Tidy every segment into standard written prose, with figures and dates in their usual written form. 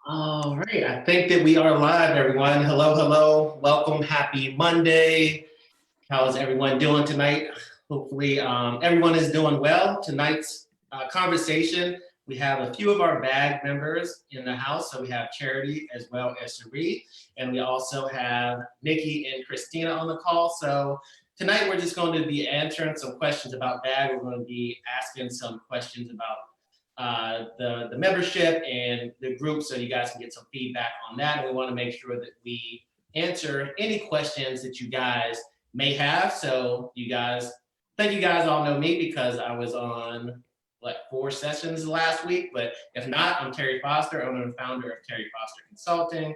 All right, I think that we are live, everyone. Hello, hello. Welcome. Happy Monday. How's everyone doing tonight? Hopefully, everyone is doing well. Tonight's conversation, we have a few of our BAG members in the house. So we have Charity as well as Cherie, and we also have Nikki and Christina on the call. So tonight, we're just going to be answering some questions about BAG. We're going to be asking some questions about the membership and the group, so you guys can get some feedback on that. And we want to make sure that we answer any questions that you guys may have. So you guys, I think you guys all know me because I was on like 4 sessions last week. But if not, I'm Terry Foster, owner and founder of Terry Foster Consulting.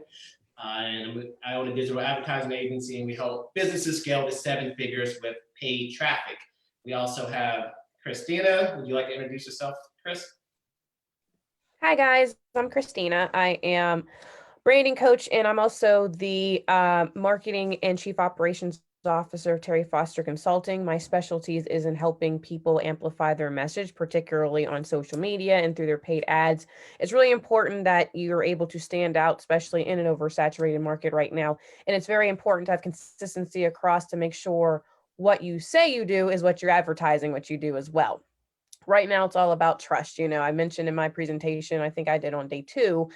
And I own a digital advertising agency, and we help businesses scale to 7 figures with paid traffic. We also have Christina. Would you like to introduce yourself, Chris? Hi guys, I'm Christina. I am branding coach, and I'm also the marketing and chief operations officer of Terry Foster Consulting. My specialties is in helping people amplify their message, particularly on social media and through their paid ads. It's really important that you're able to stand out, especially in an oversaturated market right now. And it's very important to have consistency across to make sure what you say you do is what you're advertising, what you do as well. Right now it's all about trust. I mentioned in my presentation, I think I did on day 2,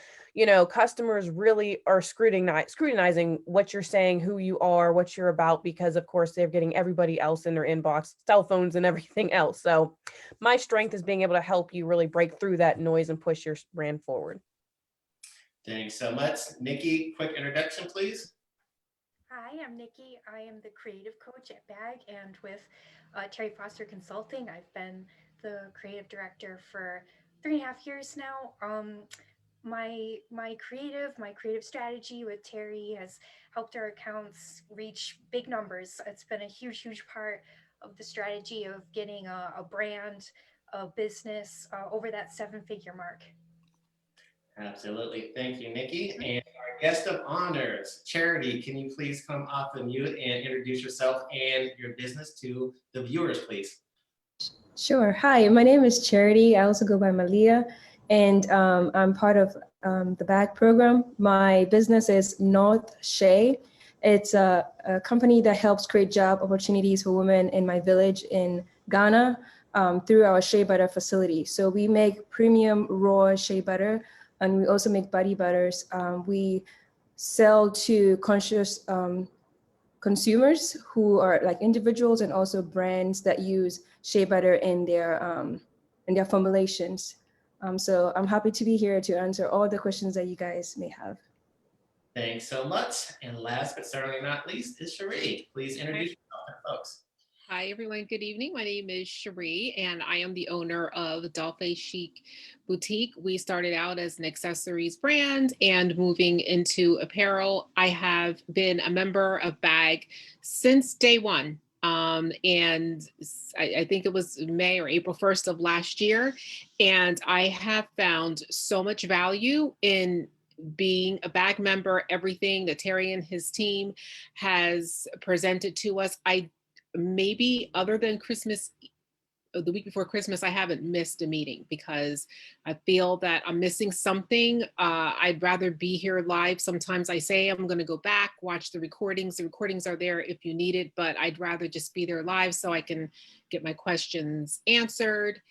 customers really are scrutinizing what you're saying, who you are, what you're about, because of course they're getting everybody else in their inbox, cell phones and everything else. So my strength is being able to help you really break through that noise and push your brand forward. Thanks so much. Nikki, quick introduction, please. Hi, I'm Nikki. I am the creative coach at BAG, and with Terry Foster Consulting, I've been the creative director for 3.5 years now. My creative strategy with Terry has helped our accounts reach big numbers. It's been a huge part of the strategy of getting a brand, a business over that 7-figure mark. Absolutely. Thank you, Nikki. And our guest of honors, Charity, can you please come off of mute and introduce yourself and your business to the viewers, please? Sure. Hi, my name is Charity. I also go by Malia, and I'm part of the BAG program. My business is North Shea. It's a company that helps create job opportunities for women in my village in Ghana through our shea butter facility. So we make premium raw shea butter, and we also make body butters. We sell to conscious consumers who are like individuals and also brands that use shea butter in their formulations. So I'm happy to be here to answer all the questions that you guys may have. Thanks so much. And last but certainly not least is Cherie. Please introduce yourself to folks. Hi, everyone. Good evening. My name is Cherie, and I am the owner of Dolphin Chic Boutique. We started out as an accessories brand and moving into apparel. I have been a member of BAG since day one. And I think it was May or April 1st of last year. And I have found so much value in being a BAG member, everything that Terry and his team has presented to us. Maybe other than Christmas, the week before Christmas, I haven't missed a meeting because I feel that I'm missing something. I'd rather be here live. Sometimes I say I'm going to go back, watch the recordings. The recordings are there if you need it, but I'd rather just be there live so I can get my questions answered.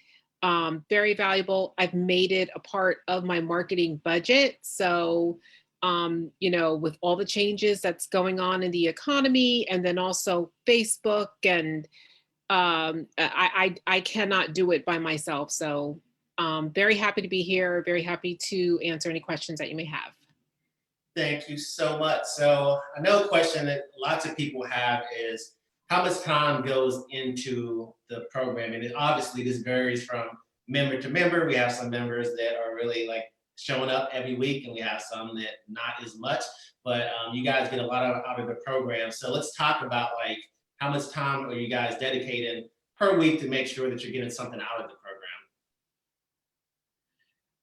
Very valuable. I've made it a part of my marketing budget. So with all the changes that's going on in the economy, and then also Facebook, and I cannot do it by myself. So very happy to be here. Very happy to answer any questions that you may have. Thank you so much. So another question that lots of people have is how much time goes into the program? And obviously this varies from member to member. We have some members that are really like showing up every week, and we have some that not as much, but you guys get a lot out of the program. So let's talk about like how much time are you guys dedicating per week to make sure that you're getting something out of the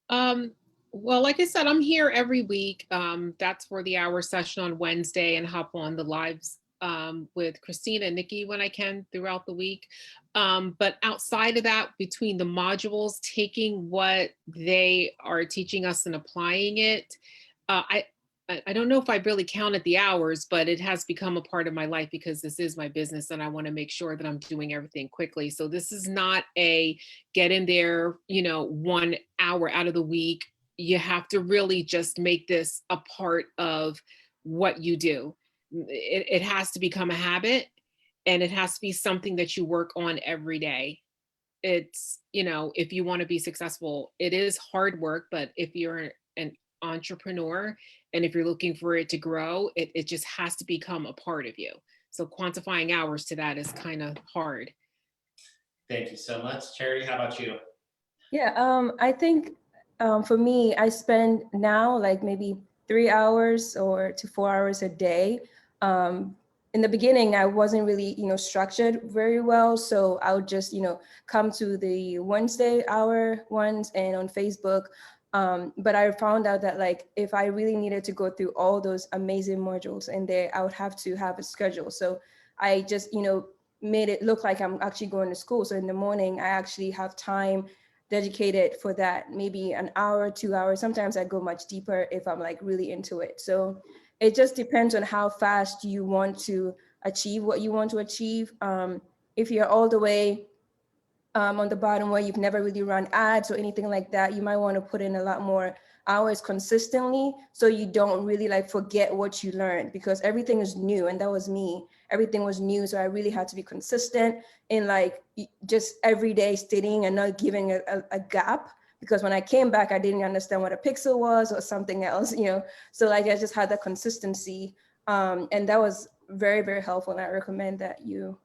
program? Well, like I said, I'm here every week. That's for the hour session on Wednesday, and hop on the live with Christina and Nikki when I can throughout the week. But outside of that, between the modules, taking what they are teaching us and applying it, I don't know if I really counted the hours, but it has become a part of my life because this is my business and I want to make sure that I'm doing everything quickly. So this is not a get in there, 1 hour out of the week. You have to really just make this a part of what you do. It has to become a habit, and it has to be something that you work on every day. It's, if you want to be successful, it is hard work, but if you're an entrepreneur and if you're looking for it to grow, it just has to become a part of you. So quantifying hours to that is kind of hard. Thank you so much. Charity, how about you? Yeah, I think for me, I spend now like maybe 3 hours or to 4 hours a day. In the beginning, I wasn't really, structured very well. So I would just, come to the Wednesday hour ones and on Facebook. But I found out that like, if I really needed to go through all those amazing modules in there, I would have to have a schedule. So I just, made it look like I'm actually going to school. So in the morning, I actually have time dedicated for that, maybe an hour, 2 hours. Sometimes I go much deeper if I'm like really into it. So it just depends on how fast you want to achieve what you want to achieve. If you're all the way on the bottom where you've never really run ads or anything like that, you might want to put in a lot more hours consistently so you don't really like forget what you learned, because everything is new, and that was me. Everything was new, so I really had to be consistent in like just every day studying and not giving a gap, because when I came back I didn't understand what a pixel was or something else, so like I just had that consistency, and that was very, very helpful, and I recommend that you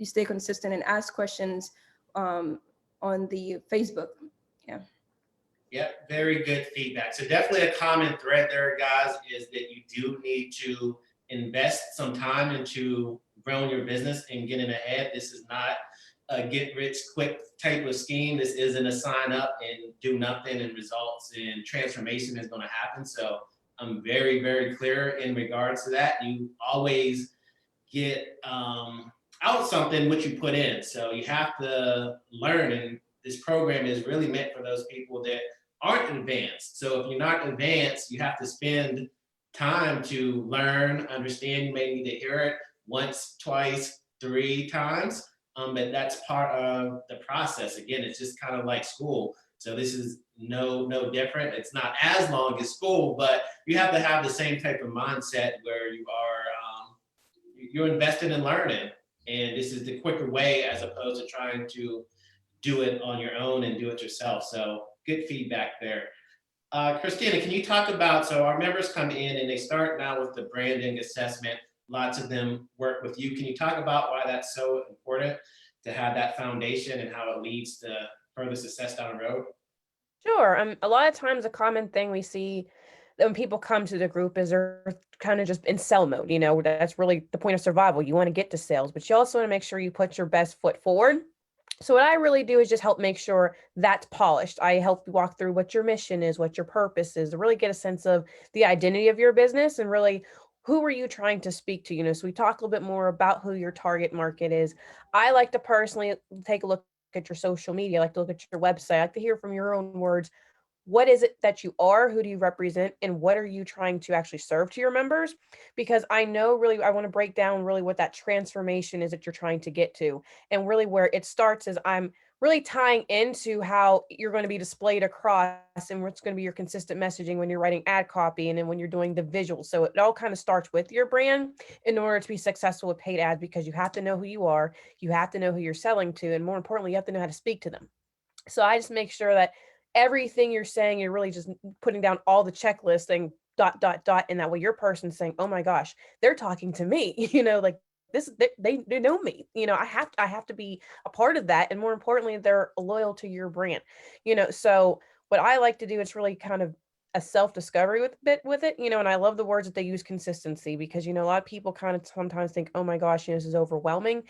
stay consistent and ask questions on the Facebook. Yeah. Yep, very good feedback. So definitely a common thread there, guys, is that you do need to invest some time into growing your business and getting ahead. This is not a get rich quick type of scheme. This isn't a sign up and do nothing and results and transformation is going to happen. So I'm very, very clear in regards to that. You always get out something what you put in. So you have to learn, and this program is really meant for those people that aren't advanced. So if you're not advanced, you have to spend time to learn, understand. You may need to hear it once, twice, 3 times, but that's part of the process. Again, it's just kind of like school. So this is no different. It's not as long as school, but you have to have the same type of mindset where you are you're invested in learning, and this is the quicker way as opposed to trying to do it on your own and do it yourself. So good feedback there. Christina, can you talk about, so our members come in and they start now with the branding assessment. Lots of them work with you. Can you talk about why that's so important to have that foundation and how it leads to further success down the road? Sure. A lot of times a common thing we see when people come to the group is they're kind of just in sell mode. That's really the point of survival. You want to get to sales, but you also want to make sure you put your best foot forward. So what I really do is just help make sure that's polished. I help you walk through what your mission is, what your purpose is, to really get a sense of the identity of your business and really who are you trying to speak to. So we talk a little bit more about who your target market is. I like to personally take a look at your social media. I like to look at your website. I like to hear from your own words. What is it that you are? Who do you represent? And what are you trying to actually serve to your members? Because I know really, I want to break down really what that transformation is that you're trying to get to. And really where it starts is I'm really tying into how you're going to be displayed across and what's going to be your consistent messaging when you're writing ad copy and then when you're doing the visuals. So it all kind of starts with your brand in order to be successful with paid ads, because you have to know who you are, you have to know who you're selling to, and more importantly, you have to know how to speak to them. So I just make sure that everything you're saying, you're really just putting down all the checklists and dot, dot, dot. And that way your person's saying, oh my gosh, they're talking to me, like this, they know me, I have to be a part of that. And more importantly, they're loyal to your brand, so what I like to do is really kind of a self-discovery with it, and I love the words that they use, consistency, because, a lot of people kind of sometimes think, oh my gosh, this is overwhelming.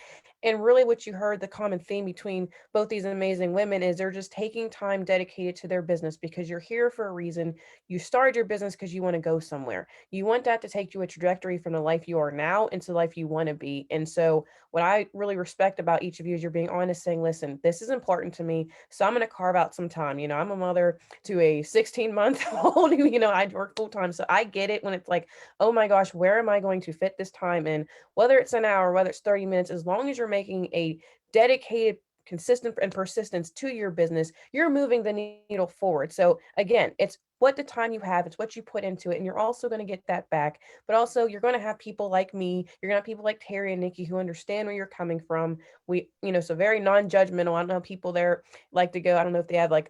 And really what you heard, the common theme between both these amazing women is they're just taking time dedicated to their business because you're here for a reason. You started your business because you want to go somewhere. You want that to take you a trajectory from the life you are now into the life you want to be. And so what I really respect about each of you is you're being honest, saying, listen, this is important to me, so I'm going to carve out some time. I'm a mother to a 16-month-old, I work full time. So I get it when it's like, oh my gosh, where am I going to fit this time in? Whether it's an hour, whether it's 30 minutes, as long as you're making a dedicated, consistent and persistence to your business, you're moving the needle forward. So again, it's what the time you have, it's what you put into it, and you're also going to get that back. But also you're going to have people like me, you're going to have people like Terry and Nikki who understand where you're coming from. So very non-judgmental. I don't know, people there like to go, I don't know if they have like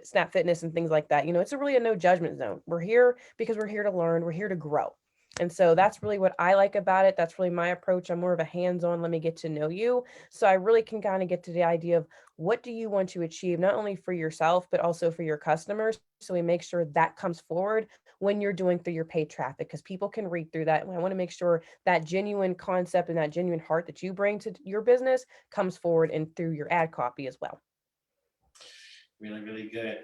Snap Fitness and things like that. It's really a no judgment zone. We're here because we're here to learn, we're here to grow. And so that's really what I like about it. That's really my approach. I'm more of a hands-on, let me get to know you. So I really can kind of get to the idea of what do you want to achieve, not only for yourself, but also for your customers. So we make sure that comes forward when you're doing through your paid traffic, because people can read through that. And I want to make sure that genuine concept and that genuine heart that you bring to your business comes forward and through your ad copy as well. Really, really good.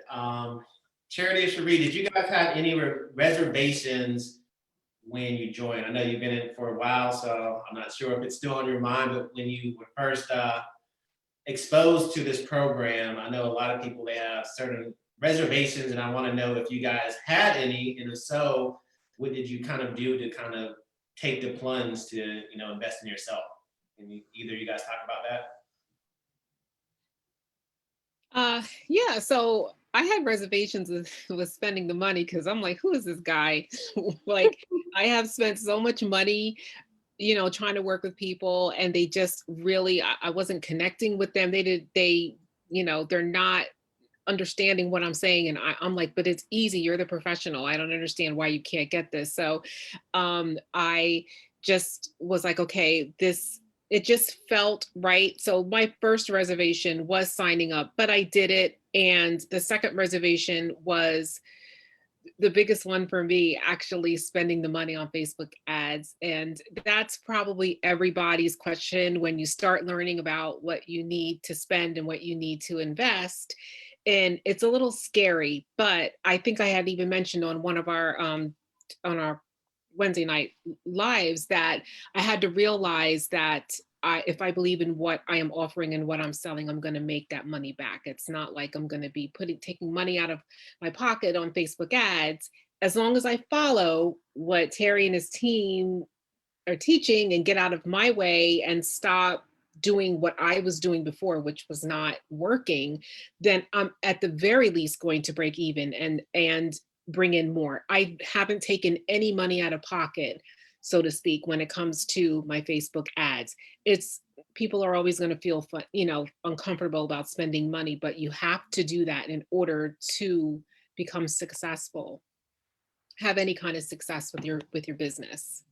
Charity or Cherie, did you guys have any reservations when you joined? I know you've been in it for a while, so I'm not sure if it's still on your mind, but when you were first exposed to this program, I know a lot of people, they have certain reservations, and I want to know if you guys had any, and if so, what did you kind of do to kind of take the plunge to, invest in yourself? Can either of you guys talk about that? Yeah, so I had reservations with spending the money because I'm like, who is this guy? Like, I have spent so much money, trying to work with people, and they just really, I wasn't connecting with them. They're not understanding what I'm saying. And I'm like, but it's easy. You're the professional. I don't understand why you can't get this. So I just was like, okay, it just felt right. So my first reservation was signing up, but I did it. And the second reservation was the biggest one for me, actually spending the money on Facebook ads. And that's probably everybody's question when you start learning about what you need to spend and what you need to invest. And it's a little scary, but I think I had even mentioned on one of on our Wednesday night lives that I had to realize that if I believe in what I am offering and what I'm selling, I'm going to make that money back. It's not like I'm going to be taking money out of my pocket on Facebook ads. As long as I follow what Terry and his team are teaching and get out of my way and stop doing what I was doing before, which was not working, then I'm at the very least going to break even and bring in more. I haven't taken any money out of pocket, so to speak, when it comes to my Facebook ads. People are always going to feel uncomfortable about spending money, but you have to do that in order to become successful, have any kind of success with your business.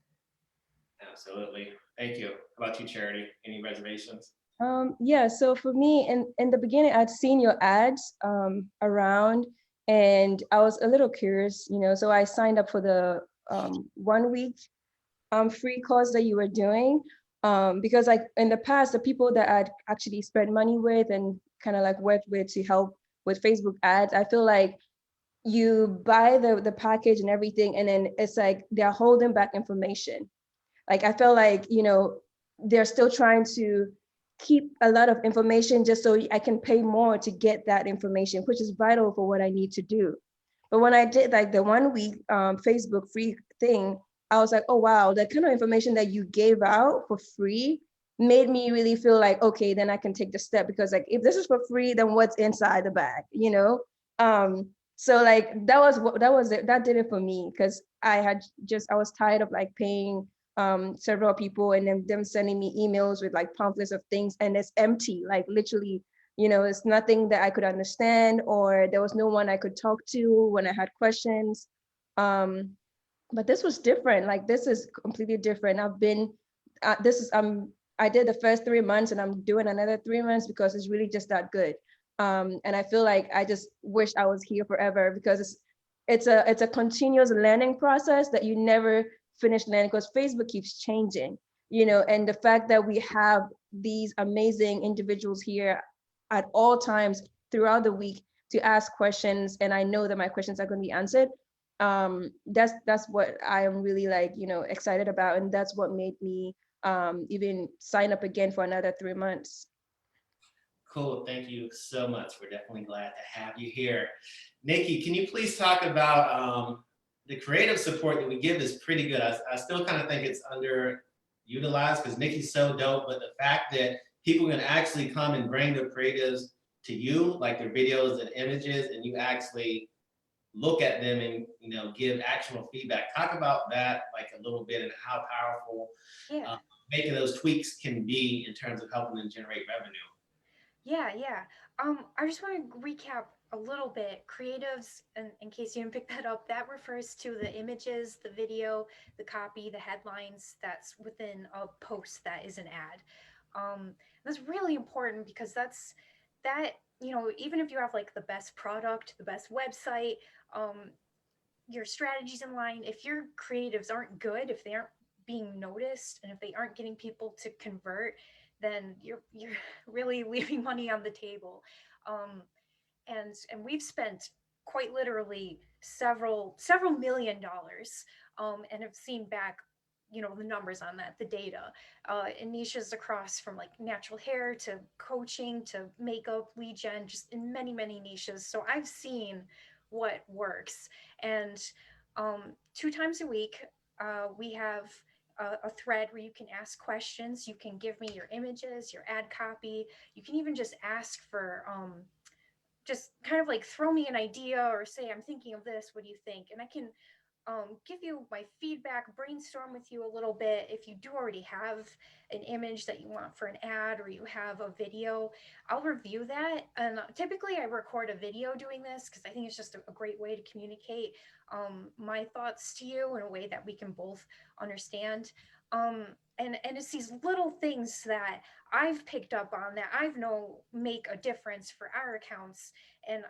Absolutely. Thank you. How about you, Charity? Any reservations? Yeah, so for me, in the beginning, I'd seen your ads around, and I was a little curious, so I signed up for the 1 week free course that you were doing, because like in the past, the people that I'd actually spent money with and kind of like worked with to help with Facebook ads, I feel like you buy the package and everything, and then it's like they're holding back information. Like I felt like, they're still trying to keep a lot of information just so I can pay more to get that information, which is vital for what I need to do. But when I did like the 1 week Facebook free thing, I was like, oh, wow, the kind of information that you gave out for free made me really feel like, okay, then I can take the step, because like, if this is for free, then what's inside the bag, So like, that did it for me, because I was tired of like paying several people and then them sending me emails with like pamphlets of things, and it's empty, like literally, it's nothing that I could understand, or there was no one I could talk to when I had questions. But this was different. Like, this is completely different. I did the first 3 months, and I'm doing another 3 months because it's really just that good. And I feel like I just wish I was here forever, because it's a continuous learning process that you never finish learning, because Facebook keeps changing, and the fact that we have these amazing individuals here at all times throughout the week to ask questions, and I know that my questions are going to be answered. That's what I am really excited about, and that's what made me even sign up again for another 3 months. Cool. Thank you so much. We're definitely glad to have you here. Nikki, can you please talk about the creative support that we give is pretty good. I still kind of think it's underutilized because Nikki's so dope, but the fact that people can actually come and bring their creatives to you, like their videos and images, and you actually look at them and give actionable feedback. Talk about that like a little bit and how powerful making those tweaks can be in terms of helping them generate revenue. Yeah. I just want to recap a little bit. Creatives, in case you didn't pick that up, that refers to the images, the video, the copy, the headlines that's within a post that is an ad. That's really important because that, even if you have like the best product, the best website, your strategies in line, if your creatives aren't good, if they aren't being noticed, and if they aren't getting people to convert, then you're really leaving money on the table. And we've spent quite literally several $1,000,000, and have seen back the numbers on that, the data, in niches across from like natural hair to coaching to makeup, lead gen, just in many niches. So I've seen what works. And 2 times a week, we have a thread where you can ask questions. You can give me your images, your ad copy. You can even just ask for just kind of like throw me an idea or say, I'm thinking of this, what do you think? And I can give you my feedback, brainstorm with you a little bit. If you do already have an image that you want for an ad, or you have a video, I'll review that. And typically I record a video doing this because I think it's just a great way to communicate my thoughts to you in a way that we can both understand. And it's these little things that I've picked up on that I've know make a difference for our accounts. And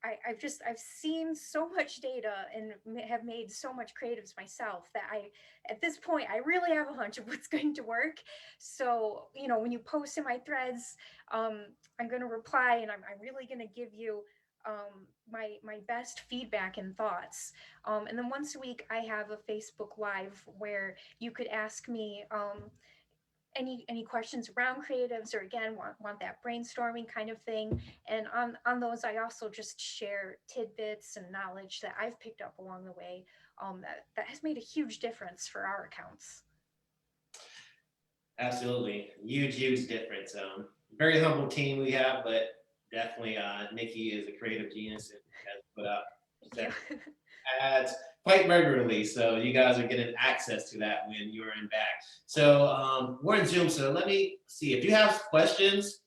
I've seen so much data and have made so much creatives myself that at this point, I really have a hunch of what's going to work. So, when you post in my threads, I'm going to reply, and I'm really going to give you my best feedback and thoughts. And then once a week, I have a Facebook Live where you could ask me any questions around creatives, or again want that brainstorming kind of thing. And on those, I also just share tidbits and knowledge that I've picked up along the way, that has made a huge difference for our accounts. Absolutely, huge difference. Very humble team we have, but definitely Nikki is a creative genius and has put up ads quite regularly, so you guys are getting access to that when you're in back. So we're in Zoom, so let me see if you have questions.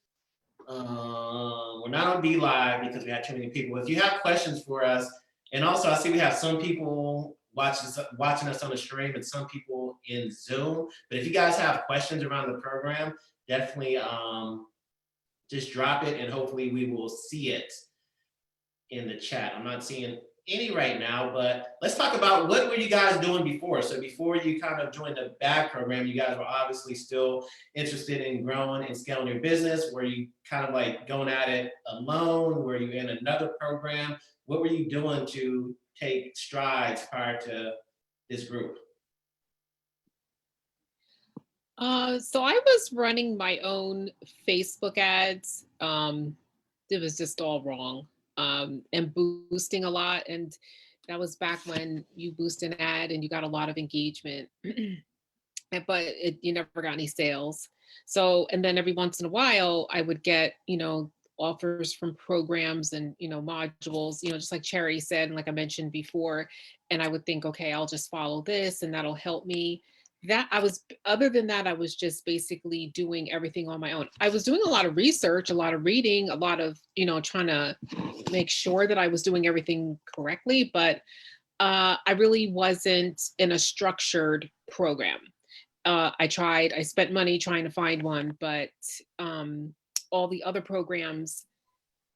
We're not on Be Live because we had too many people. If you have questions for us, and also I see we have some people watching us on the stream and some people in Zoom. But if you guys have questions around the program, definitely just drop it, and hopefully we will see it in the chat. I'm not seeing any right now, but let's talk about what were you guys doing before? So before you kind of joined the BAG program, you guys were obviously still interested in growing and scaling your business. Were you kind of like going at it alone? Were you in another program? What were you doing to take strides prior to this group? So I was running my own Facebook ads. It was just all wrong. And boosting a lot. And that was back when you boost an ad and you got a lot of engagement, but you never got any sales. So, and then every once in a while I would get, offers from programs and, modules, just like Cherry said, and like I mentioned before, and I would think, okay, I'll just follow this and that'll help me. Other than that, I was just basically doing everything on my own. I was doing a lot of research, a lot of reading, a lot of, trying to make sure that I was doing everything correctly, but I really wasn't in a structured program. I spent money trying to find one, but all the other programs,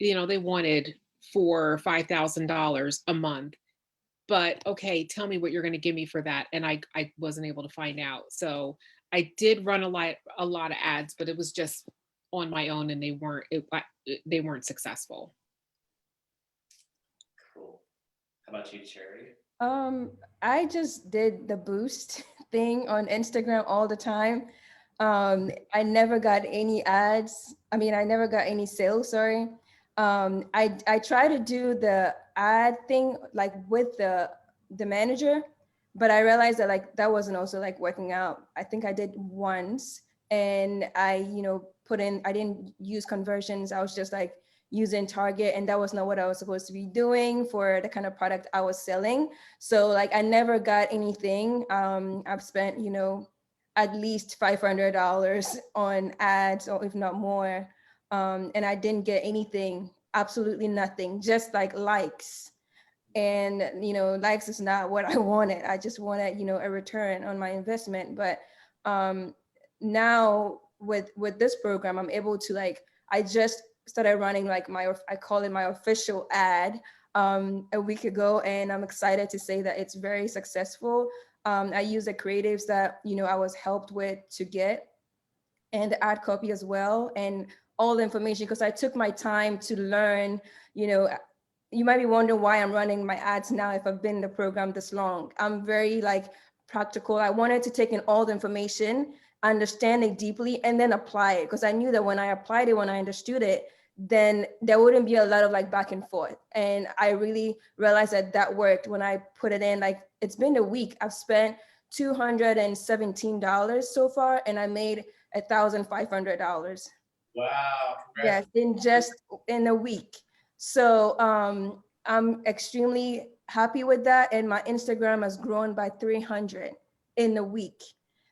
they wanted $4,000 or $5,000 a month. but okay, tell me what you're going to give me for that. And I wasn't able to find out. So I did run a lot of ads, but it was just on my own, and they weren't successful. Cool. How about you, Charity? I just did the boost thing on Instagram all the time. I never got any ads. I mean, I never got any sales, sorry. I try to do the ad thing like with the manager, but I realized that like that wasn't also like working out. I think I did once and I, I didn't use conversions. I was just like using Target, and that was not what I was supposed to be doing for the kind of product I was selling. So like I never got anything. I've spent, at least $500 on ads, or if not more. And I didn't get anything, absolutely nothing, just like likes. And, likes is not what I wanted. I just wanted, a return on my investment. But now with this program, I'm able to like, I just started running like I call it my official ad a week ago, and I'm excited to say that it's very successful. I use the creatives that, I was helped with to get, and the ad copy as well, and all the information, because I took my time to learn. You might be wondering why I'm running my ads now if I've been in the program this long. I'm very like practical. I wanted to take in all the information, understand it deeply, and then apply it, because I knew that when I applied it, when I understood it, then there wouldn't be a lot of like back and forth. And I really realized that that worked when I put it in. Like, it's been a week. I've spent $217 so far, and I made $1,500. Wow. Yes, in a week. So I'm extremely happy with that. And my Instagram has grown by 300 in a week.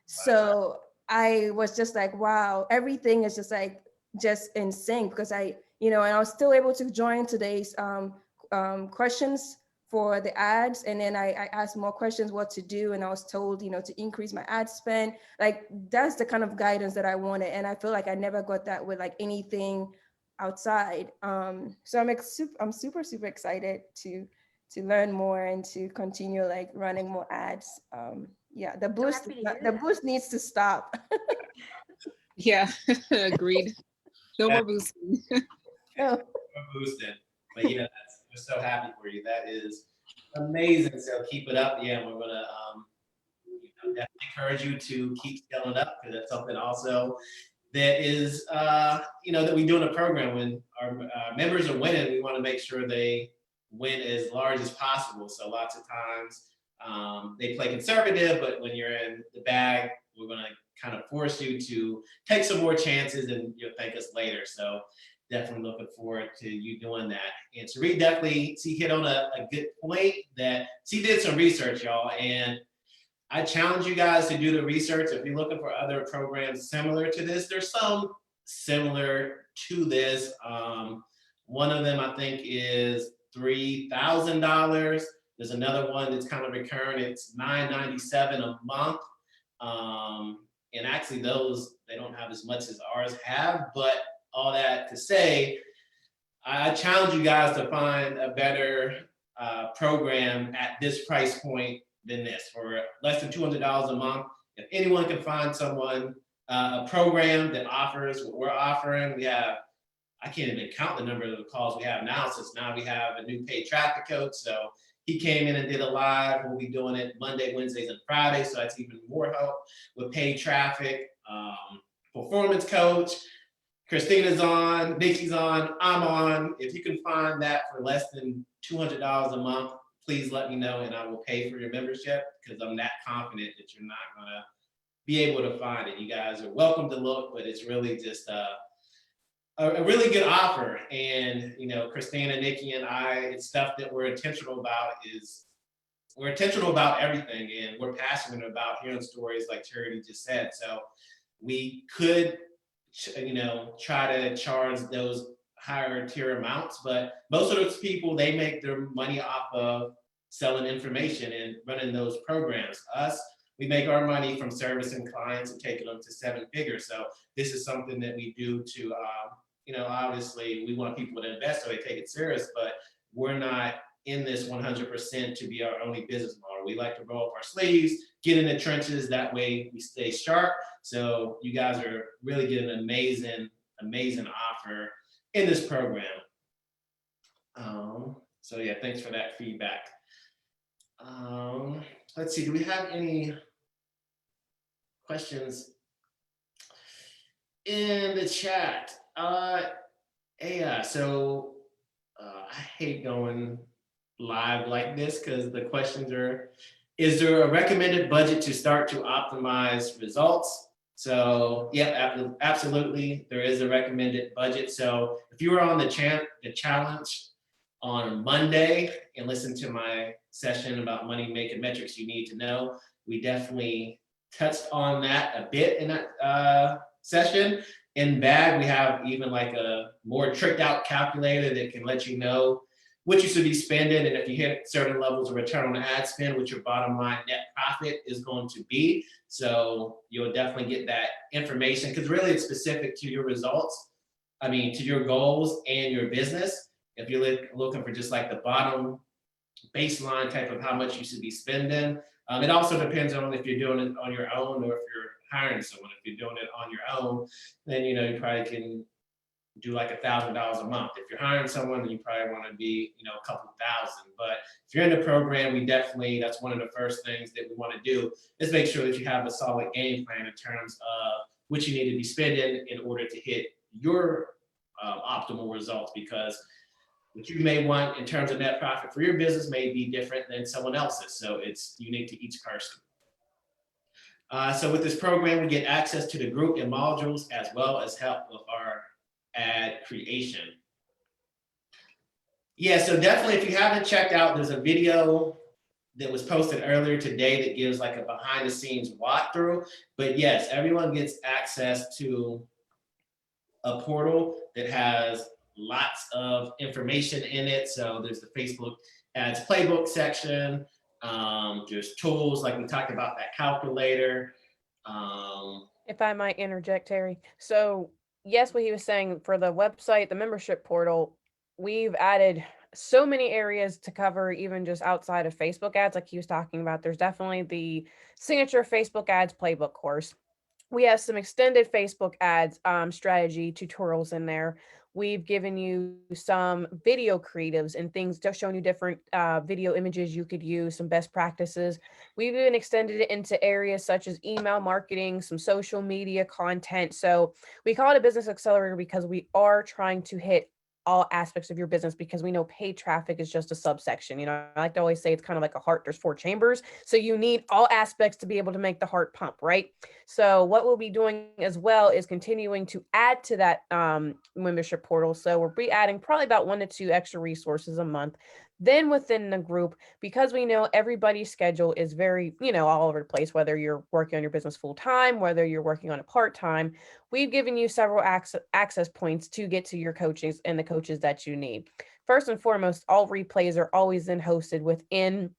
So I was just like, wow, everything is just in sync, because and I was still able to join today's questions for the ads. And then I asked more questions, what to do. And I was told, to increase my ad spend. Like, that's the kind of guidance that I wanted. And I feel like I never got that with like anything outside. So I'm super, super excited to learn more and to continue like running more ads. Yeah, the boost, happy to hear the that. boost needs to stop. Yeah, agreed. No more boosting. No. Boosting. But yeah, we're so happy for you. That is amazing. So keep it up. Yeah, we're gonna definitely encourage you to keep scaling up, because that's something also that is that we do in a program. When our members are winning, we want to make sure they win as large as possible. So lots of times they play conservative, but when you're in the bag, we're going to kind of force you to take some more chances, and you'll thank us later. So definitely looking forward to you doing that. And Sheree definitely, she hit on a good point that she did some research, y'all. And I challenge you guys to do the research. If you're looking for other programs similar to this, there's some similar to this. One of them I think is $3,000. There's another one that's kind of recurring. It's $997 a month. And actually those, they don't have as much as ours have, but all that to say, I challenge you guys to find a better program at this price point than this. For less than $200 a month, if anyone can find someone, a program that offers what we're offering. We have, I can't even count the number of the calls we have now, since now we have a new paid traffic coach. So he came in and did a live. We'll be doing it Monday, Wednesdays, and Fridays. So that's even more help with paid traffic. Performance coach, Christina's on, Nikki's on, I'm on. If you can find that for less than $200 a month, please let me know, and I will pay for your membership, because I'm that confident that you're not gonna be able to find it. You guys are welcome to look, but it's really just a really good offer. And Christina, Nikki, and I, it's stuff that we're intentional about. We're intentional about everything, and we're passionate about hearing stories like Charity just said. So we could try to charge those higher tier amounts, but most of those people, they make their money off of selling information and running those programs. Us, we make our money from servicing clients and taking them to 7 figures. So this is something that we do to, obviously we want people to invest, so they take it serious, but we're not in this 100% to be our only business model. We like to roll up our sleeves, get in the trenches. That way we stay sharp. So you guys are really getting an amazing offer in this program. So yeah, thanks for that feedback. Let's see, do we have any questions in the chat? Yeah, so I hate going live like this because the questions are, is there a recommended budget to start to optimize results? So yeah, absolutely, there is a recommended budget. So if you were on the challenge on Monday and listen to my session about money making metrics you need to know, we definitely touched on that a bit in that session. In BAG, we have even like a more tricked out calculator that can let you know what you should be spending, and if you hit certain levels of return on ad spend, what your bottom line net profit is going to be. So you'll definitely get that information because really it's specific to your results. I mean, to your goals and your business. If you're looking for just like the bottom baseline type of how much you should be spending. It also depends on if you're doing it on your own or if you're hiring someone. If you're doing it on your own, then you probably can do like $1,000 a month. If you're hiring someone, then you probably want to be a couple thousand. But if you're in the program, we definitely, that's one of the first things that we want to do is make sure that you have a solid game plan in terms of what you need to be spending in order to hit your optimal results, because what you may want in terms of net profit for your business may be different than someone else's. So it's unique to each person. So with this program, we get access to the group and modules as well as help with our ad creation. Yeah, so definitely if you haven't checked out, there's a video that was posted earlier today that gives like a behind the scenes walkthrough. But yes, everyone gets access to a portal that has lots of information in it. So there's the Facebook ads playbook section. There's tools like we talked about, that calculator. If I might interject, Terry. So yes, what he was saying for the website, the membership portal, we've added so many areas to cover, even just outside of Facebook ads, like he was talking about. There's definitely the signature Facebook ads playbook course. We have some extended Facebook ads strategy tutorials in there. We've given you some video creatives and things, just showing you different video images you could use, some best practices. We've even extended it into areas such as email marketing, some social media content. So we call it a business accelerator because we are trying to hit all aspects of your business, because we know paid traffic is just a subsection. I like to always say it's kind of like a heart, there's 4 chambers. So you need all aspects to be able to make the heart pump, right? So what we'll be doing as well is continuing to add to that membership portal. So we'll be adding probably about 1 to 2 extra resources a month. Then within the group, because we know everybody's schedule is very, all over the place, whether you're working on your business full time, whether you're working on it part time, we've given you several access points to get to your coaches and the coaches that you need. First and foremost, all replays are always then hosted within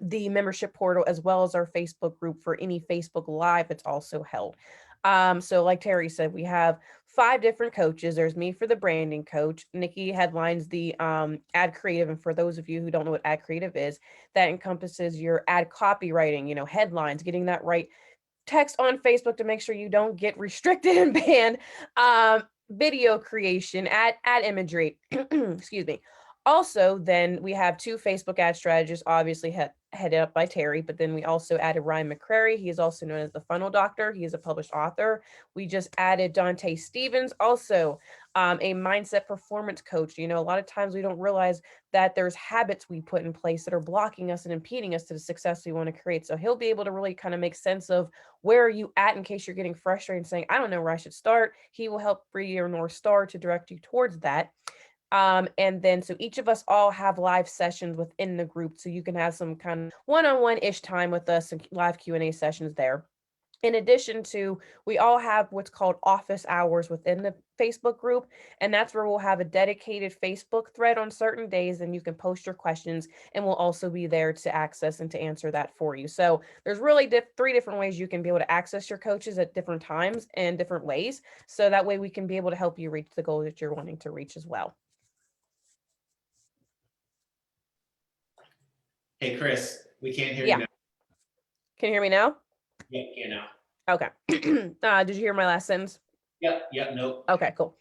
the membership portal, as well as our Facebook group for any Facebook Live that's also held. So like Terry said, we have 5 different coaches. There's me for the branding coach. Nikki headlines the ad creative. And for those of you who don't know what ad creative is, that encompasses your ad copywriting, headlines, getting that right text on Facebook to make sure you don't get restricted and banned, video creation, ad imagery, excuse me. Also, then we have 2 Facebook ad strategists, obviously headed up by Terry, but then we also added Ryan McCrary. He is also known as the Funnel Doctor. He is a published author. We just added Dante Stevens, also a mindset performance coach. A lot of times we don't realize that there's habits we put in place that are blocking us and impeding us to the success we want to create. So he'll be able to really kind of make sense of where are you at in case you're getting frustrated and saying, I don't know where I should start. He will help bring your North Star to direct you towards that. And then, so each of us all have live sessions within the group. So you can have some kind of one-on-one-ish time with us and live Q&A sessions there. In addition to, we all have what's called office hours within the Facebook group. And that's where we'll have a dedicated Facebook thread on certain days, and you can post your questions, and we'll also be there to access and to answer that for you. So there's really 3 different ways you can be able to access your coaches at different times and different ways. So that way we can be able to help you reach the goal that you're wanting to reach as well. Hey, Chris, we can't hear Yeah. you now. Can you hear me now? Yep, yeah, now. Okay. Did you hear my last sentence? Yep, nope. Okay, cool.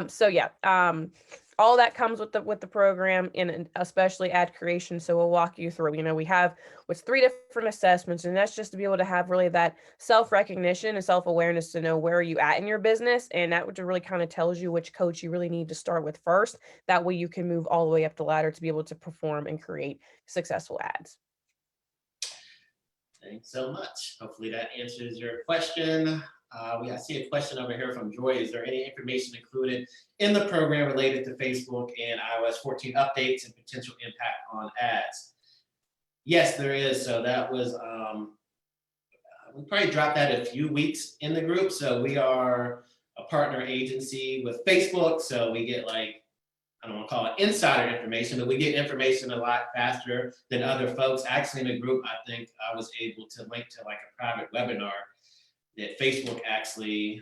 So yeah, all that comes with the program and especially ad creation. So we'll walk you through, we have what's 3 different assessments, and that's just to be able to have really that self-recognition and self-awareness to know where are you at in your business. And that would really kind of tells you which coach you really need to start with first. That way you can move all the way up the ladder to be able to perform and create successful ads. Thanks so much. Hopefully that answers your question. I see a question over here from Joy. Is there any information included in the program related to Facebook and iOS 14 updates and potential impact on ads? Yes, there is. So that was, we probably dropped that a few weeks in the group. So we are a partner agency with Facebook. So we get like, I don't want to call it insider information, but we get information a lot faster than other folks. Actually, in the group, I think I was able to link to like a private webinar that Facebook actually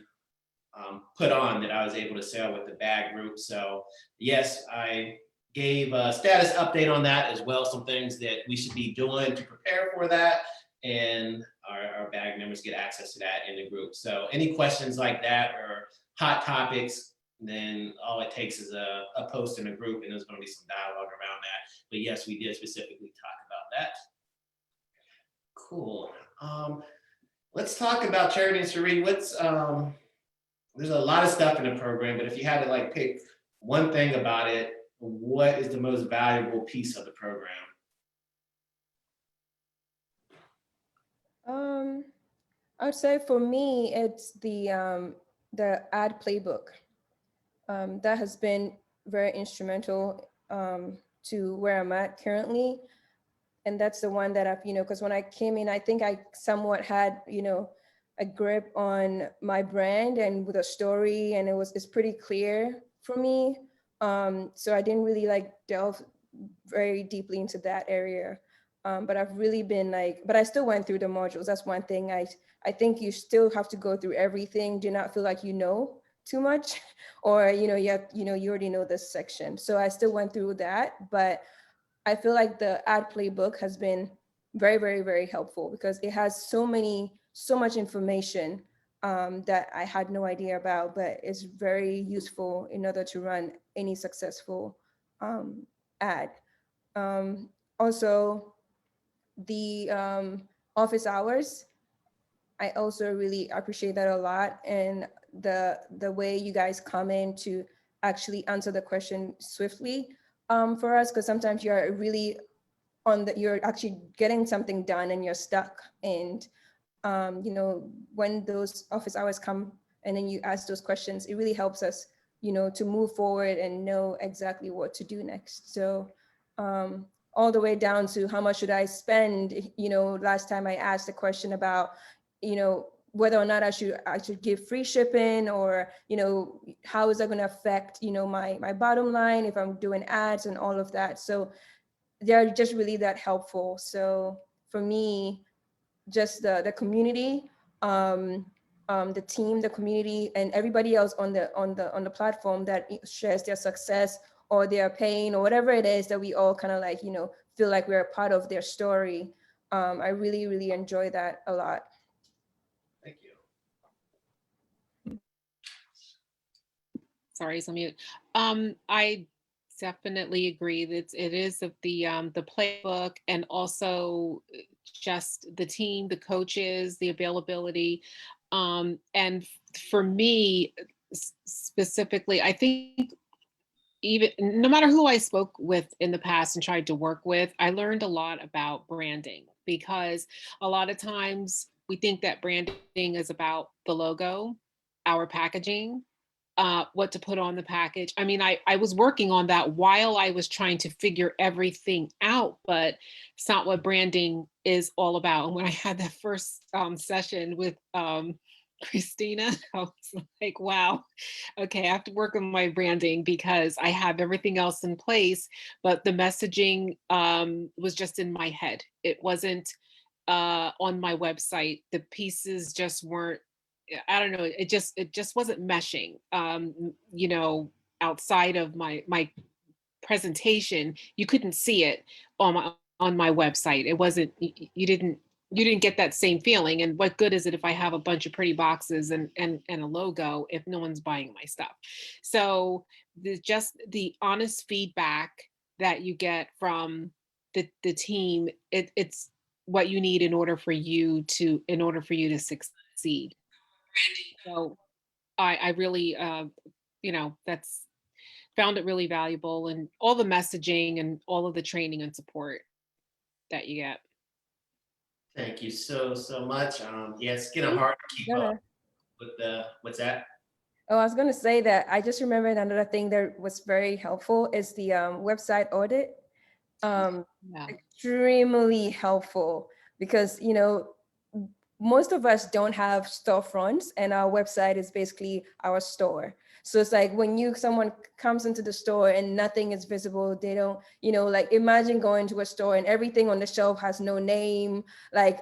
put on that I was able to sell with the bag group. So yes, I gave a status update on that as well. Some things that we should be doing to prepare for that. And our bag members get access to that in the group. So any questions like that or hot topics, then all it takes is a post in a group and there's going to be some dialogue around that. But yes, we did specifically talk about that. Cool. Let's talk about Charity and Cherie. What's there's a lot of stuff in the program, but if you had to like pick one thing about it, what is the most valuable piece of the program? I would say for me, it's the ad playbook. That has been very instrumental to where I'm at currently. And that's the one that I've, because when I came in, I think I somewhat had, a grip on my brand and with a story, and it's pretty clear for me. So I didn't really like delve very deeply into that area. But I've really been but I still went through the modules. That's one thing I think you still have to go through everything. Do not feel like you know too much or, you already know this section. So I still went through that, but I feel like the ad playbook has been very, very, very helpful because it has so much information that I had no idea about, but it's very useful in order to run any successful ad. Also, the office hours, I also really appreciate that a lot. And the way you guys come in to actually answer the question swiftly for us, because sometimes you're really you're actually getting something done and you're stuck. And when those office hours come and then you ask those questions, it really helps us, to move forward and know exactly what to do next. So all the way down to how much should I spend, last time I asked a question about, whether or not I should give free shipping or, how is that going to affect, my bottom line if I'm doing ads and all of that. So they're just really that helpful. So for me, just the community, the team, the community, and everybody else on the platform that shares their success or their pain or whatever it is that we all kind of feel like we're a part of their story. I really, really enjoy that a lot. Thank you. Sorry, it's on mute. I definitely agree that it is of the playbook and also just the team, the coaches, the availability. And for me specifically, I think even no matter who I spoke with in the past and tried to work with, I learned a lot about branding because a lot of times we think that branding is about the logo, our packaging, what to put on the package. I mean, I was working on that while I was trying to figure everything out, but it's not what branding is all about. And when I had that first session with Christina, I was like, wow, okay, I have to work on my branding because I have everything else in place, but the messaging was just in my head. It wasn't on my website. The pieces just weren't, I don't know, it just wasn't meshing. Outside of my presentation, you couldn't see it on on my website. It wasn't, you didn't get that same feeling. And what good is it if I have a bunch of pretty boxes and a logo if no one's buying my stuff? So just the honest feedback that you get from the team, it's what you need in order for you to succeed. So I really, that's found it really valuable, and all the messaging and all of the training and support that you get. Thank you so much. Yeah, it's getting hard to keep up with what's that? Oh, I was going to say that I just remembered another thing that was very helpful is the website audit. Yeah. Extremely helpful because, most of us don't have storefronts, and our website is basically our store. So it's like when someone comes into the store and nothing is visible, they don't, like imagine going to a store and everything on the shelf has no name. Like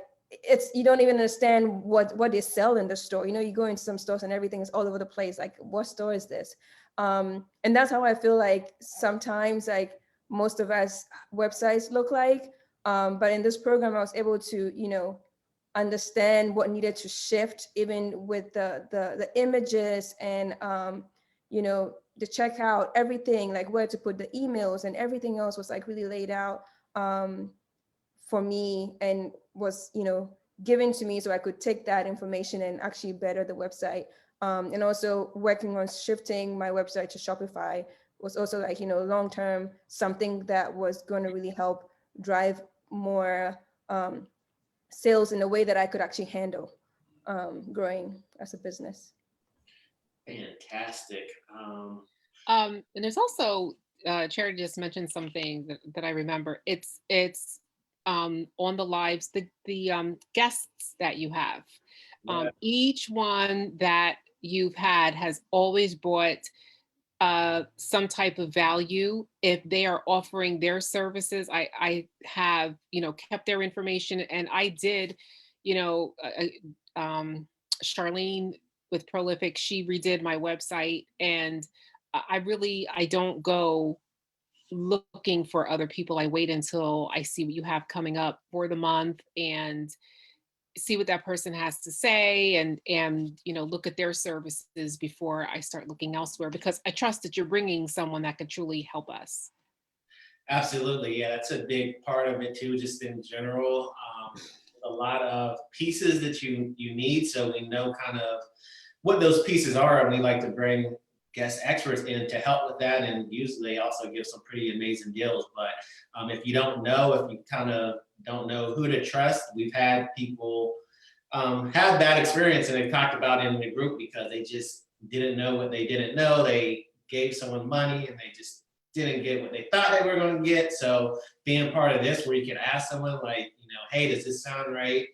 you don't even understand what they sell in the store. You go into some stores and everything is all over the place. Like, what store is this? And that's how I feel like sometimes, like, most of us websites look like. But in this program, I was able to, understand what needed to shift, even with the images and the checkout, everything, like where to put the emails and everything else was like really laid out for me, and was given to me so I could take that information and actually better the website. And also working on shifting my website to Shopify was also like long term something that was going to really help drive more sales in a way that I could actually handle growing as a business. Fantastic. And there's also, Charity just mentioned something that I remember. It's on the lives, the guests that you have. Yeah. Each one that you've had has always brought some type of value. If they are offering their services, I have kept their information, and I did, Charlene with Prolific, she redid my website, and I don't go looking for other people. I wait until I see what you have coming up for the month and see what that person has to say, and look at their services before I start looking elsewhere, because I trust that you're bringing someone that could truly help us. Absolutely. Yeah, that's a big part of it too, just in general. A lot of pieces that you need, so we know kind of what those pieces are, and we like to bring guest experts in to help with that, and usually also give some pretty amazing deals. But if you don't know, if you kind of don't know who to trust, we've had people have bad experience, and they talked about it in the group because they just didn't know what they didn't know. They gave someone money and they just didn't get what they thought they were going to get. So being part of this, where you can ask someone like, hey, does this sound right?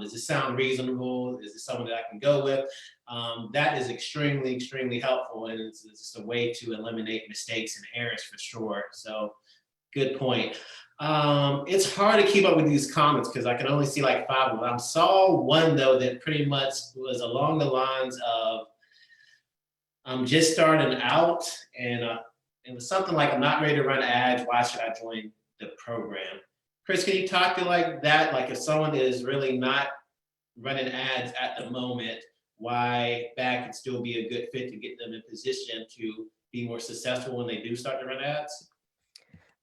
Does this sound reasonable? Is this someone that I can go with? That is extremely helpful, and it's just a way to eliminate mistakes and errors for sure. So good point. It's hard to keep up with these comments because I can only see like 5 of them. I saw one though that pretty much was along the lines of I'm just starting out, and it was something like, I'm not ready to run ads. Why should I join the program? Chris, can you talk to like that? Like if someone is really not running ads at the moment, why that could still be a good fit to get them in position to be more successful when they do start to run ads?